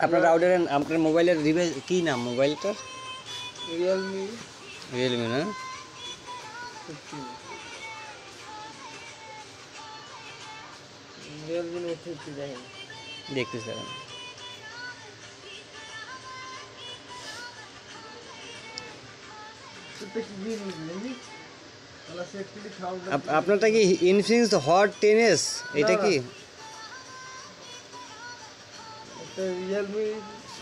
আপনার রাউটারের আপনার মোবাইলের ডিভাইস কী নাম মোবাইলটার? রিয়েলমি না? দেখতে চান আপনারটা কি ইনফিনিক্স হট 10s? এটা কি রিয়েলমি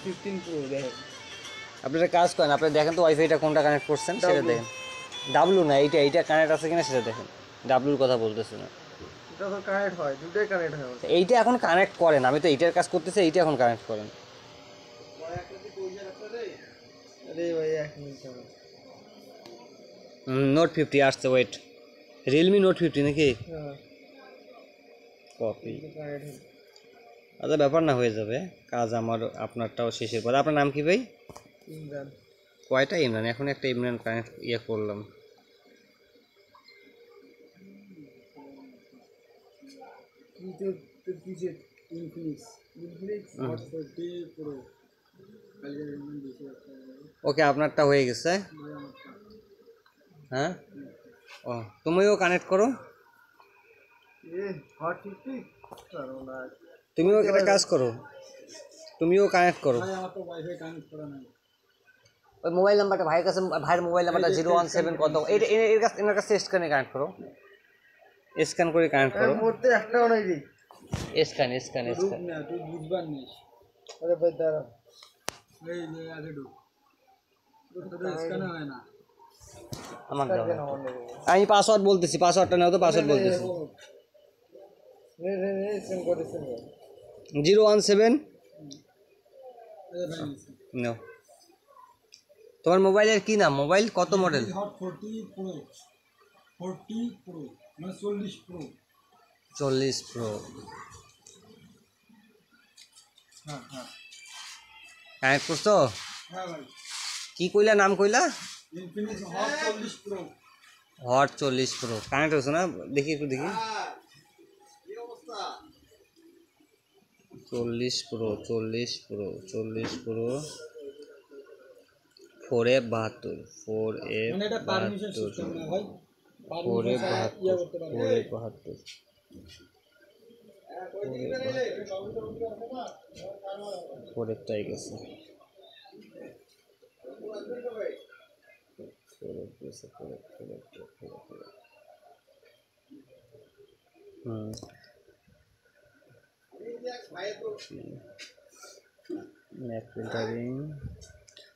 15 প্রো? দেখেন আপনারা কাজ করেন, আপনি দেখেন তো ওয়াইফাইটা কোনটা কানেক্ট করছেন সেটা দেখেন। ডাব্লু না, এইটা কানেক্ট আছে কিনা সেটা দেখেন। ডাব্লুর কথা বলতেছে না, এটা তো কানেক্ট হয়, দুটোই কানেক্ট হয়। এইটা এখন কানেক্ট করেন, আমি তো এইটার কাজ করতেছি, এইটা এখন কানেক্ট করেন। আরে ভাই এক মিনিট নোট 50 আসছে, ওয়েট। রিয়েলমি নোট 50 নাকি? হ্যাঁ কপি কানেক্ট হয়। আচ্ছা, ব্যাপার না, হয়ে যাবে কাজ। আমার আপনারটাও শেষের পর। আপনার নাম কি ভাই? ইমরান। কয়টা ইমরান? এখন একটা ইমরান কানেক্ট করলাম। ওকে, আপনারটা হয়ে গেছে। হ্যাঁ, ও তুমিও কানেক্ট করো। তুমিও একটা কাজ করো, তুমিও কানেক্ট করো। ওই মোবাইল নাম্বারটা ভাইয়ের কাছে, ভাইয়ের মোবাইল নাম্বারটা 017 কত, এর কাছে, এনার কাছে স্ক্যানে কানেক্ট করো, স্ক্যান করে কানেক্ট করো। একটাও নাই রে। স্ক্যান তুই বুঝবার নেই। আরে ভাই দাঁড়া, এই নে আগে ঢুক, তোর স্ক্যান হয় না। আমার দাও, আমি পাসওয়ার্ড বলতেছি, পাসওয়ার্ডটা নাও তো, পাসওয়ার্ড বলতেছি। 017 নাও। তোমার মোবাইলের কি নাম? মোবাইল কত মডেল? 40 প্রো মানে 40 প্রো। 40 প্রো। হ্যাঁ হ্যাঁ কানেক্ট করছো? হ্যাঁ ভাই। কি কইলা, নাম কইলা? Infinix hot 40 pro. Hot 40 pro connect হচ্ছে না? দেখি একটু দেখি। 40 pro 40 pro 40 pro 4F72 4F মানে এটা পারমিশন সিস্টেম না ভাই, 4F72 4F গেছে।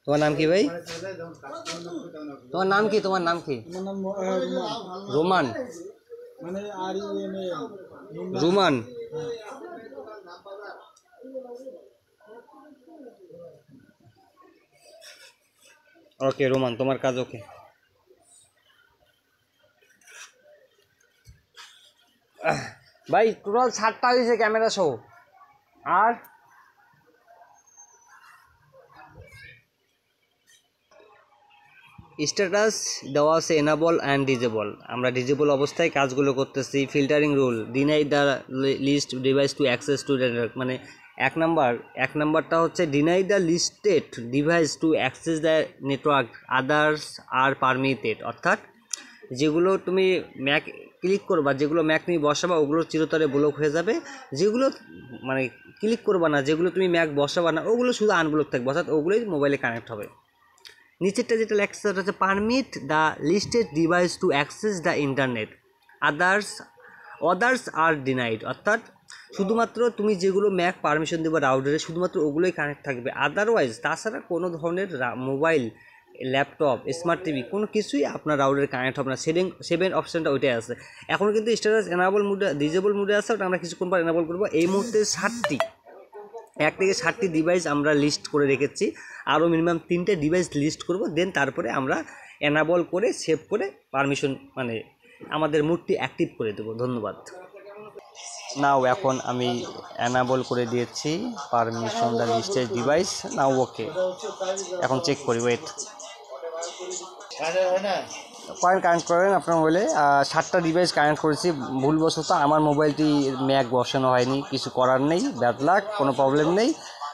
তোমার নাম কি ভাই? তোমার নাম কি? তোমার নাম কি? আমার নাম রোমান। মানে রোমান। ওকে রোমান, তোমার কাজ ওকে। ভাই টোটাল 7টা হয়েছে ক্যামেরা সহ। আর স্ট্যাটাস দেওয়া আছে এনাবল অ্যান্ড ডিজেবল। আমরা ডিজেবল অবস্থায় কাজগুলো করতেছি। Filtering rule, deny the list device to access to network, মানে এক নাম্বারটা হচ্ছে deny the listed device to access the network others are permitted, অর্থাৎ যেগুলো তুমি ম্যাক ক্লিক করবা, যেগুলো ম্যাক তুমি বসাবা ওগুলো চিরতরে ব্লক হয়ে যাবে। যেগুলো মানে ক্লিক করবা না, যেগুলো তুমি ম্যাক বসাবা না, ওগুলো শুধু আনব্লক থাকবে, অর্থাৎ ওগুলোই মোবাইলে কানেক্ট হবে। নিচেরটা যেটা লেখা সেটা হচ্ছে permit the listed device to access the internet others are denied, অর্থাৎ শুধুমাত্র তুমি যেগুলো ম্যাক পারমিশন দেবে রাউটারে শুধুমাত্র ওগুলোই কানেক্ট থাকবে, আদারওয়াইজ তাছাড়া কোনো ধরনের মোবাইল, ল্যাপটপ, স্মার্ট টিভি কোনো কিছুই আপনার রাউটারে কানেক্ট হবে না। 7 অপশানটা ওইটাই আছে। এখন কিন্তু স্ট্যাটাস এনাবল মুডে, ডিজেবল মুডে আছে, ওটা আমরা কিছুক্ষণ পর এনাবল করবো। এই মুহূর্তে 1 থেকে 7টি ডিভাইস আমরা লিস্ট করে রেখেছি, আরও মিনিমাম 3টে ডিভাইস লিস্ট করব, দেন তারপরে আমরা এনাবল করে সেভ করে পারমিশন মানে আমাদের মুডটি অ্যাক্টিভ করে দেবো। ধন্যবাদ। নাও এখন আমি এনাবল করে দিয়েছি পারমিশন দ্য লিস্টেড ডিভাইস। নাও ওকে, এখন চেক করি, ওয়েট। কানেক্ট করেন আপনার মোবাইলে। 7টা ডিভাইস কানেক্ট করেছি ভুলবশত। আমার মোবাইলটি ম্যাক বসানো হয়নি, কিছু করার নেই, ব্যাড লাক, কোনো প্রবলেম নেই।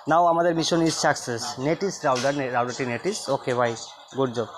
নাও আমাদের mission is success. Net is রাউটারটি নেট ইজ ওকে ভাই, গুড জব।